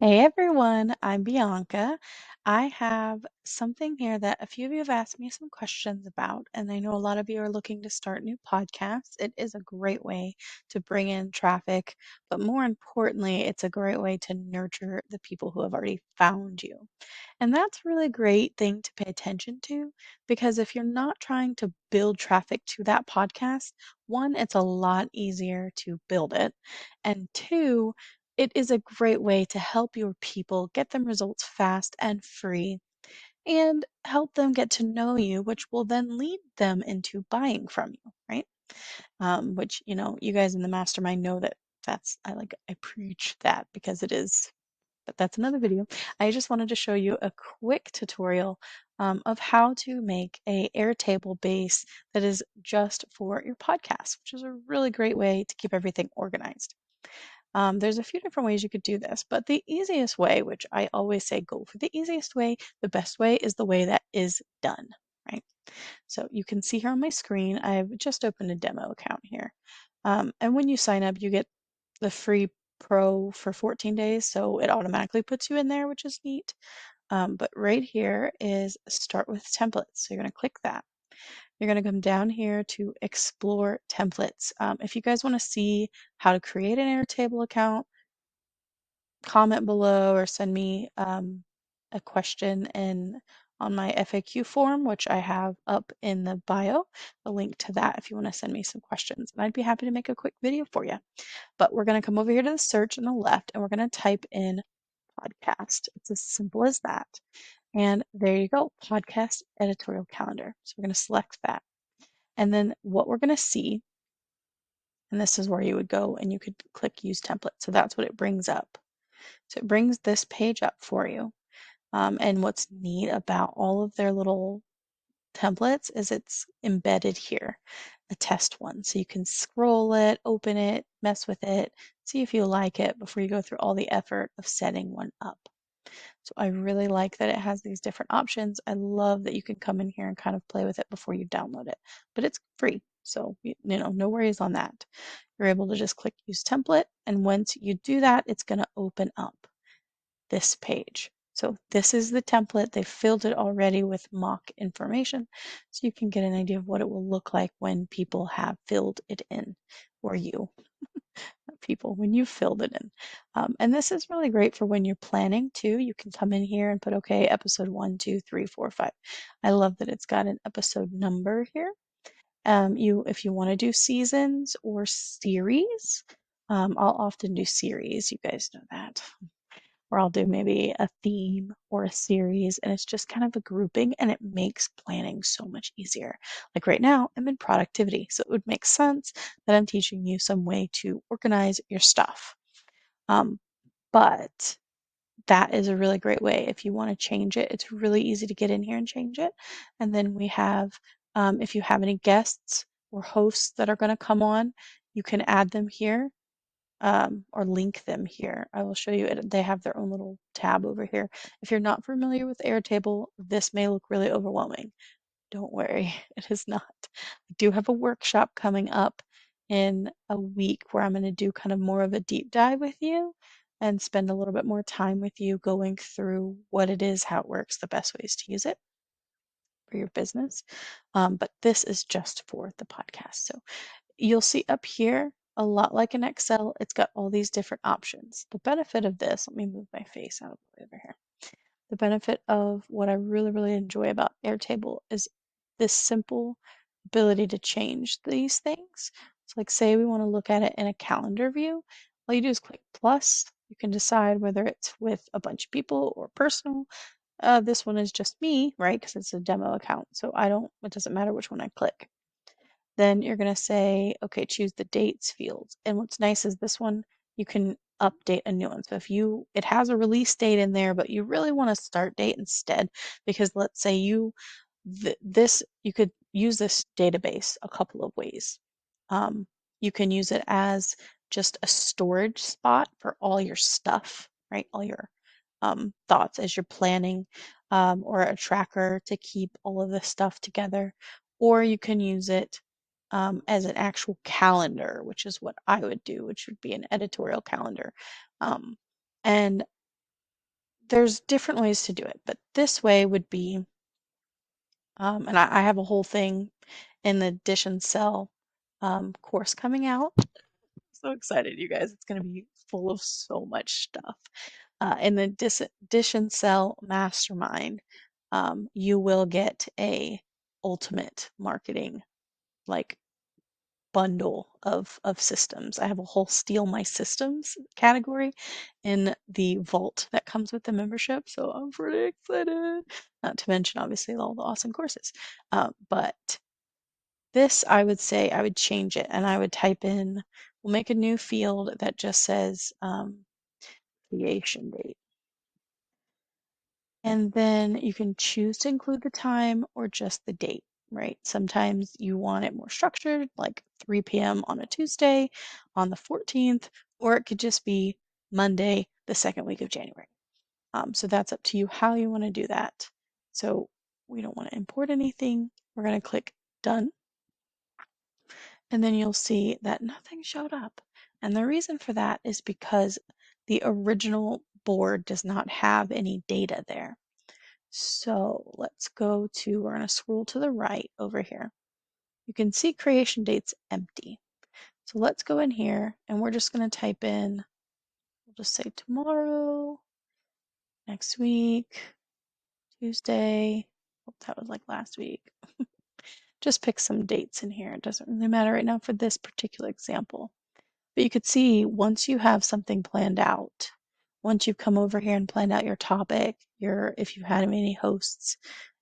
Hey everyone, I'm Bianca. I have something here that a few of you have asked me some questions about, and I know a lot of you are looking to start new podcasts. It is a great way to bring in traffic, but more importantly, it's a great way to nurture the people who have already found you. And that's a really great thing to pay attention to because if you're not trying to build traffic to that podcast, one, it's a lot easier to build it, and two, it is a great way to help your people get them results fast and free and help them get to know you, which will then lead them into buying from you, right? Which, you guys in the mastermind know that I preach that because it is, but that's another video. I just wanted to show you a quick tutorial of how to make a Airtable base that is just for your podcast, which is a really great way to keep everything organized. There's a few different ways you could do this, but the easiest way, which I always say go for the easiest way, the best way is the way that is done, right? So you can see here on my screen, I've just opened a demo account here. And when you sign up, you get the free pro for 14 days, so it automatically puts you in there, which is neat. But right here is start with templates. So you're going to click that. You're going to come down here to explore templates. If you guys want to see how to create an Airtable account, comment below or send me a question on my FAQ form, which I have up in the bio, a link to that if you want to send me some questions. And I'd be happy to make a quick video for you. But we're going to come over here to the search on the left and we're going to type in podcast. It's as simple as that. And there you go, podcast editorial calendar. So we're going to select that. And then what we're going to see, and this is where you would go and you could click use template. So that's what it brings up. So it brings this page up for you. And what's neat about all of their little templates is it's embedded here, a test one. So you can scroll it, open it, mess with it, see if you like it before you go through all the effort of setting one up. So I really like that it has these different options. I love that you can come in here and kind of play with it before you download it, but it's free. So, no worries on that. You're able to just click use template. And once you do that, it's going to open up this page. So this is the template. They filled it already with mock information. So you can get an idea of what it will look like when people have filled it in, or you, people, when you filled it in. And this is really great for when you're planning too. You can come in here and put, okay, episode 1, 2, 3, 4, 5. I love that it's got an episode number here. If you want to do seasons or series, I'll often do series. You guys know that, or I'll do maybe a theme or a series, and it's just kind of a grouping and it makes planning so much easier. Like right now, I'm in productivity, so it would make sense that I'm teaching you some way to organize your stuff. But that is a really great way. If you want to change it, it's really easy to get in here and change it. And then we have, if you have any guests or hosts that are going to come on, you can add them here or link them here. I will show you it. They have their own little tab over here. If you're not familiar with Airtable, this may look really overwhelming. Don't worry, it is not. I do have a workshop coming up in a week where I'm going to do kind of more of a deep dive with you and spend a little bit more time with you going through what it is, how it works, the best ways to use it for your business. But this is just for the podcast. So you'll see up here, a lot like in Excel, it's got all these different options. The benefit of this, let me move my face out of the way over here. The benefit of what I really, really enjoy about Airtable is this simple ability to change these things. So like say we want to look at it in a calendar view, all you do is click plus. You can decide whether it's with a bunch of people or personal. This one is just me, right? Because it's a demo account. So it doesn't matter which one I click. Then you're going to say, okay, choose the dates field. And what's nice is this one, you can update a new one. So it has a release date in there, but you really want a start date instead, because let's say you could use this database a couple of ways. You can use it as just a storage spot for all your stuff, right? All your thoughts as you're planning, or a tracker to keep all of this stuff together. Or you can use it as an actual calendar, which is what I would do, which would be an editorial calendar. And there's different ways to do it, but this way would be, and I have a whole thing in the Dish and Sell course coming out. So excited, you guys. It's going to be full of so much stuff. In the Dish and Sell Mastermind, you will get a ultimate marketing like bundle of systems. I have a whole Steal My Systems category in the vault that comes with the membership, so I'm pretty excited. Not to mention, obviously, all the awesome courses. But this, I would say, I would change it and I would type in, we'll make a new field that just says creation date. And then you can choose to include the time or just the date, right? Sometimes you want it more structured, like 3 p.m. on a Tuesday on the 14th, or it could just be Monday, the second week of January. So that's up to you how you want to do that. So we don't want to import anything. We're going to click done. And then you'll see that nothing showed up. And the reason for that is because the original board does not have any data there. So let's go to, we're going to scroll to the right over here. You can see creation date's empty. So let's go in here and we're just going to type in, we'll just say tomorrow, next week, Tuesday. Oh, that was like last week. Just pick some dates in here. It doesn't really matter right now for this particular example. But you could see once you have something planned out, once you've come over here and planned out your topic, if you had any hosts,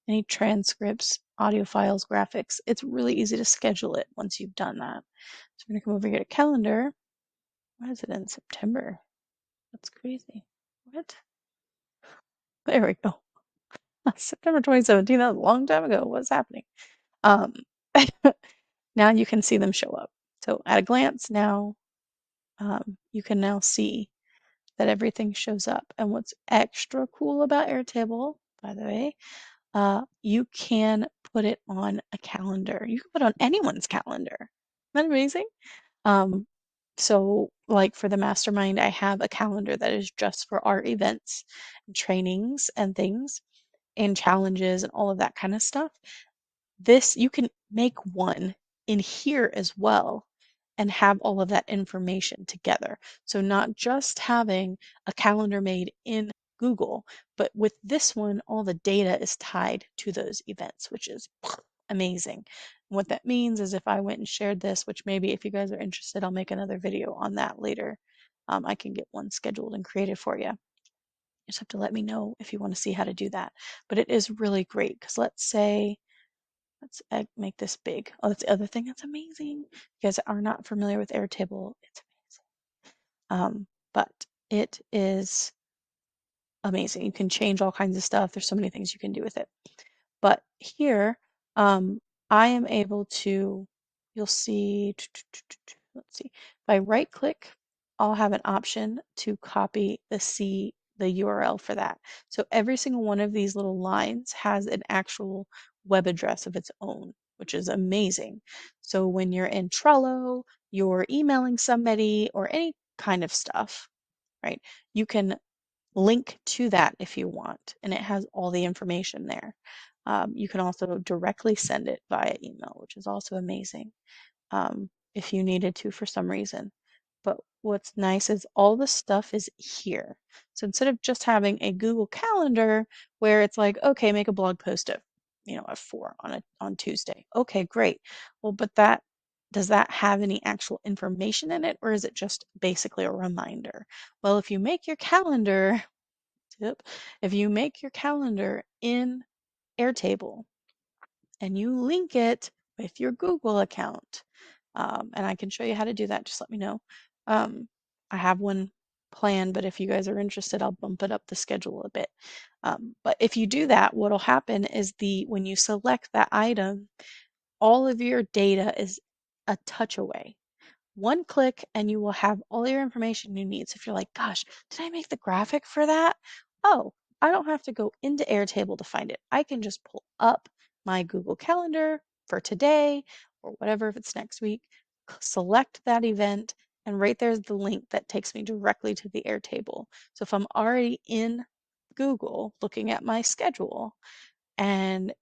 any transcripts, audio files, graphics, it's really easy to schedule it once you've done that. So we're going to come over here to calendar. Why is it in September? That's crazy. What? There we go. September 2017, that was a long time ago. What's happening? Um, now you can see them show up. So at a glance now, you can now see that everything shows up. And what's extra cool about Airtable, by the way, you can put it on a calendar. You can put it on anyone's calendar. Isn't that amazing? So like for the mastermind, I have a calendar that is just for our events and trainings and things and challenges and all of that kind of stuff. This, you can make one in here as well and have all of that information together. So not just having a calendar made in Google, but with this one, all the data is tied to those events, which is amazing. And what that means is if I went and shared this, which maybe if you guys are interested, I'll make another video on that later. I can get one scheduled and created for you. You just have to let me know if you want to see how to do that. But it is really great because let's say, let's make this big. Oh, that's the other thing that's amazing. If you guys are not familiar with Airtable, it's amazing. But it is amazing. You can change all kinds of stuff. There's so many things you can do with it. But here, I am able to, you'll see, let's see, if I right click, I'll have an option to copy the URL for that. So every single one of these little lines has an actual web address of its own, which is amazing. So when you're in Trello, you're emailing somebody or any kind of stuff, right? You can link to that if you want, and it has all the information there. You can also directly send it via email, which is also amazing if you needed to for some reason. But what's nice is all the stuff is here. So instead of just having a Google Calendar where it's like, okay, make a blog post at, at 4 on Tuesday. Okay, great. Well, but does that have any actual information in it, or is it just basically a reminder? Well, if you make your calendar, if you make your calendar in Airtable and you link it with your Google account, and I can show you how to do that, just let me know. I have one planned, but if you guys are interested, I'll bump it up the schedule a bit. But if you do that, what'll happen is when you select that item, all of your data is a touch away. One click and you will have all your information you need. So if you're like, gosh, did I make the graphic for that? Oh, I don't have to go into Airtable to find it. I can just pull up my Google Calendar for today or whatever, if it's next week, select that event, and right there's the link that takes me directly to the Airtable. So if I'm already in Google looking at my schedule, and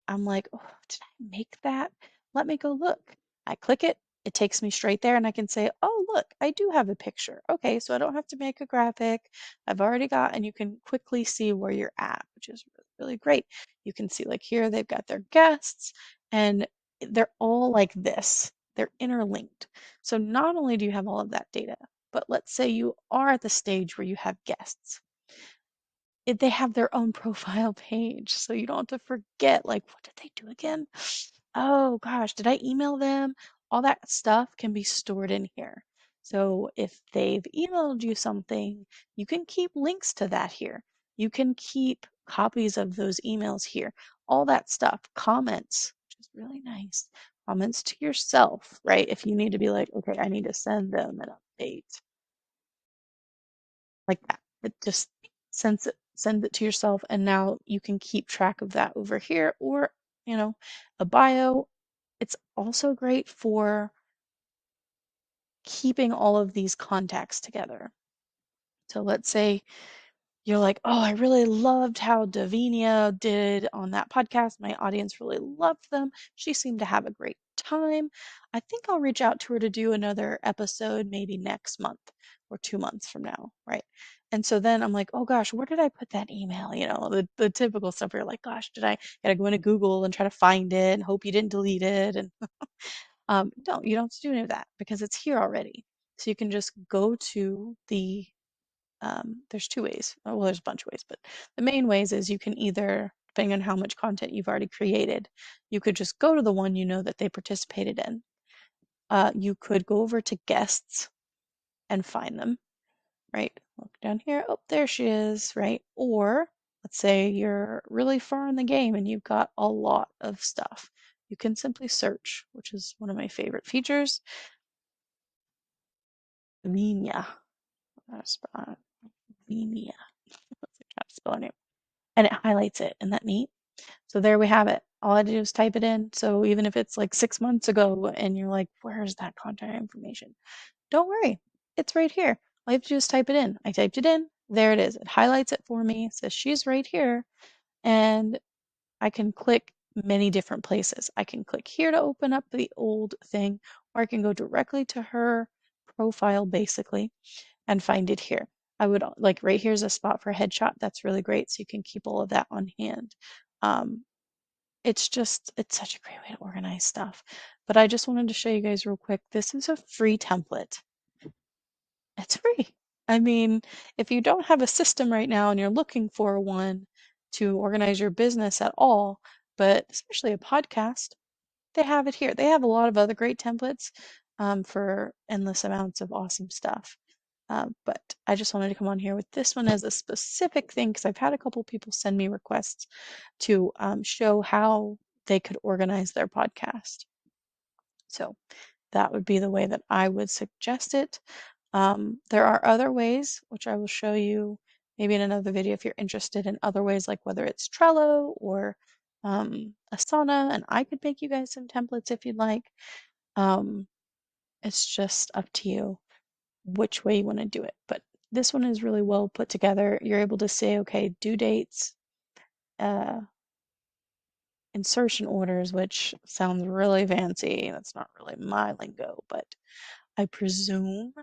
I'm like, oh, did I make that? Let me go look. I click it, it takes me straight there, and I can say, oh, look, I do have a picture. Okay, so I don't have to make a graphic. I've already got, and you can quickly see where you're at, which is really, really great. You can see, like, here they've got their guests, and they're all like this. They're interlinked. So not only do you have all of that data, but let's say you are at the stage where you have guests. They have their own profile page, so you don't have to forget, like, what did they do again? Oh gosh, did I email them? All that stuff can be stored in here. So if they've emailed you something, you can keep links to that here. You can keep copies of those emails here. All that stuff, comments, which is really nice. Comments to yourself, right? If you need to be like, okay, I need to send them an update like that. It just sends it to yourself, and now you can keep track of that over here, or a bio. It's also great for keeping all of these contacts together. So let's say you're like, oh, I really loved how Davinia did on that podcast. My audience really loved them. She seemed to have a great time. I think I'll reach out to her to do another episode maybe next month or 2 months from now, right? And so then I'm like, oh gosh, where did I put that email? The typical stuff where you're like, gosh, did I gotta go into Google and try to find it and hope you didn't delete it? And no, you don't have to do any of that because it's here already. So you can just go to there's two ways. Well, there's a bunch of ways, but the main ways is you can either, depending on how much content you've already created, you could just go to the one you know that they participated in. You could go over to guests and find them, right? Look down here. Oh, there she is, right? Or let's say you're really far in the game and you've got a lot of stuff. You can simply search, which is one of my favorite features. Venia. Venia. Let's try to spell her name. And it highlights it. Isn't that neat? So there we have it. All I do is type it in. So even if it's like 6 months ago and you're like, where's that contact information? Don't worry. It's right here. All you have to do is type it in. I typed it in. There it is. It highlights it for me. It says she's right here. And I can click many different places. I can click here to open up the old thing, or I can go directly to her profile basically and find it here. I would like right here's a spot for headshot. That's really great. So you can keep all of that on hand. Um, it's such a great way to organize stuff. But I just wanted to show you guys real quick. This is a free template. It's free. I mean, if you don't have a system right now and you're looking for one to organize your business at all, but especially a podcast, they have it here. They have a lot of other great templates for endless amounts of awesome stuff. But I just wanted to come on here with this one as a specific thing because I've had a couple people send me requests to show how they could organize their podcast. So that would be the way that I would suggest it. There are other ways, which I will show you maybe in another video if you're interested in other ways, like whether it's Trello or Asana, and I could make you guys some templates if you'd like. It's just up to you which way you want to do it. But this one is really well put together. You're able to say, okay, due dates, uh, insertion orders, which sounds really fancy. That's not really my lingo, but I presume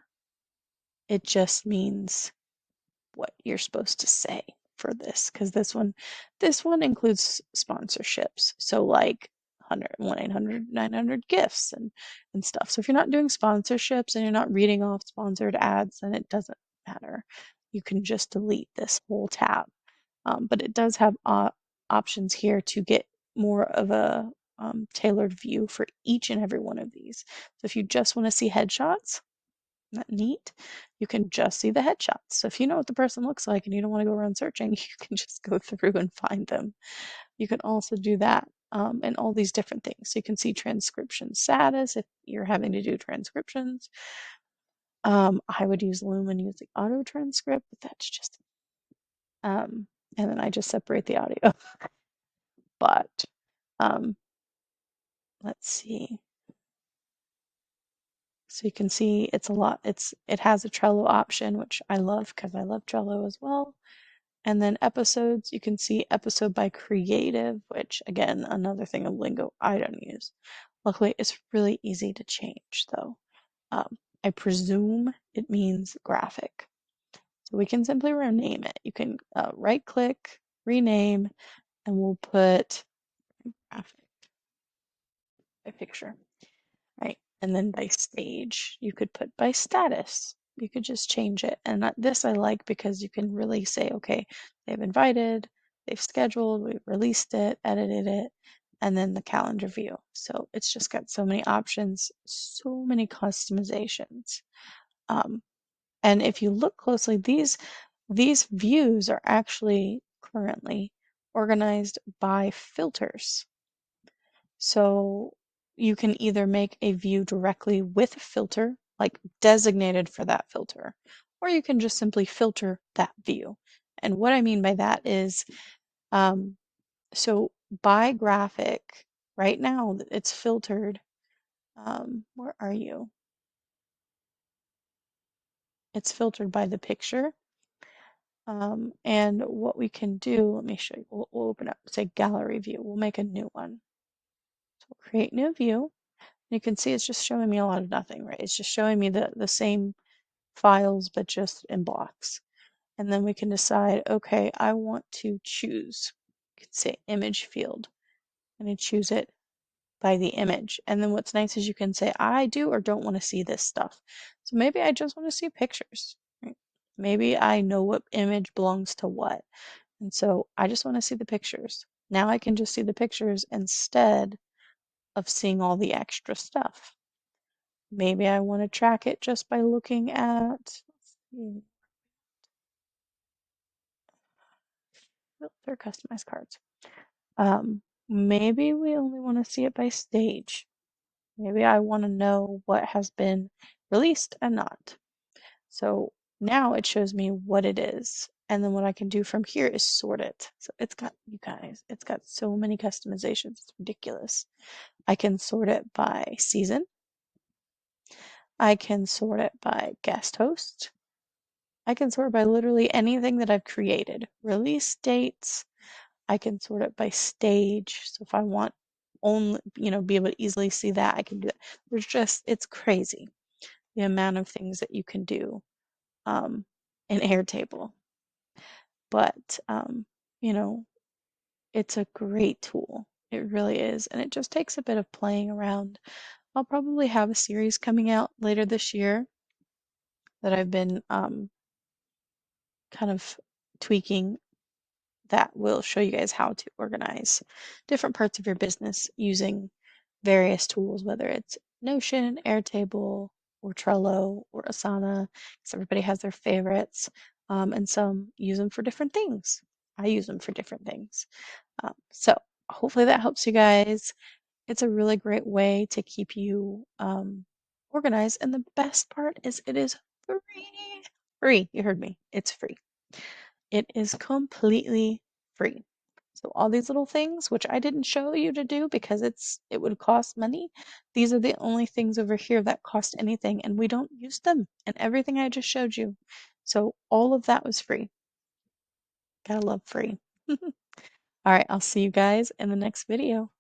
it just means what you're supposed to say for this, because this one includes sponsorships. So like 1-800-900 gifts and stuff. So if you're not doing sponsorships and you're not reading off sponsored ads, then it doesn't matter. You can just delete this whole tab. But it does have options here to get more of a tailored view for each and every one of these. So if you just want to see headshots, isn't that neat? You can just see the headshots. So if you know what the person looks like and you don't want to go around searching, you can just go through and find them. You can also do that and all these different things. So you can see transcription status if you're having to do transcriptions. I would use Loom and use the auto transcript, but that's just and then I just separate the audio. But let's see. So you can see it has a Trello option, which I love because I love Trello as well. And then episodes, you can see episode by creative, which again, another thing of lingo I don't use. Luckily, it's really easy to change though. I presume it means graphic. So we can simply rename it. You can right click, rename, and we'll put graphic by picture, right? And then by stage, you could put by status. You could just change it. And this I like because you can really say, okay, they've invited, they've scheduled, we've released it, edited it, and then the calendar view. So it's just got so many options, so many customizations. Um, and if you look closely, these views are actually currently organized by filters. So you can either make a view directly with a filter, like designated for that filter, or you can just simply filter that view. And what I mean by that is, um, so by graphic, right now it's filtered. Where are you? It's filtered by the picture. And what we can do, let me show you, we'll open up, say gallery view. We'll make a new one. So we'll create new view. You can see it's just showing me a lot of nothing, right? It's just showing me the same files, but just in blocks. And then we can decide, okay, I want to choose, you could say image field, and I choose it by the image. And then what's nice is you can say, I do or don't want to see this stuff. So maybe I just want to see pictures, right? Maybe I know what image belongs to what. And so I just want to see the pictures. Now I can just see the pictures instead of seeing all the extra stuff. Maybe I want to track it just by looking at, filter customized cards. Maybe we only want to see it by stage. Maybe I want to know what has been released and not. So now it shows me what it is. And then what I can do from here is sort it. So it's got, you guys, it's got so many customizations. It's ridiculous. I can sort it by season. I can sort it by guest host. I can sort by literally anything that I've created. Release dates. I can sort it by stage. So if I want only, be able to easily see that, I can do that. There's just, it's crazy the amount of things that you can do in Airtable. But, you know, it's a great tool. It really is. And it just takes a bit of playing around. I'll probably have a series coming out later this year that I've been kind of tweaking that will show you guys how to organize different parts of your business using various tools, whether it's Notion, Airtable, or Trello, or Asana, because everybody has their favorites, and some use them for different things. I use them for different things. So hopefully that helps you guys. It's a really great way to keep you organized, and the best part is it is free. Free, you heard me. It's free. It is completely free. So all these little things, which I didn't show you to do because it would cost money, these are the only things over here that cost anything, and we don't use them. And everything I just showed you. So all of that was free. Gotta love free. All right, I'll see you guys in the next video.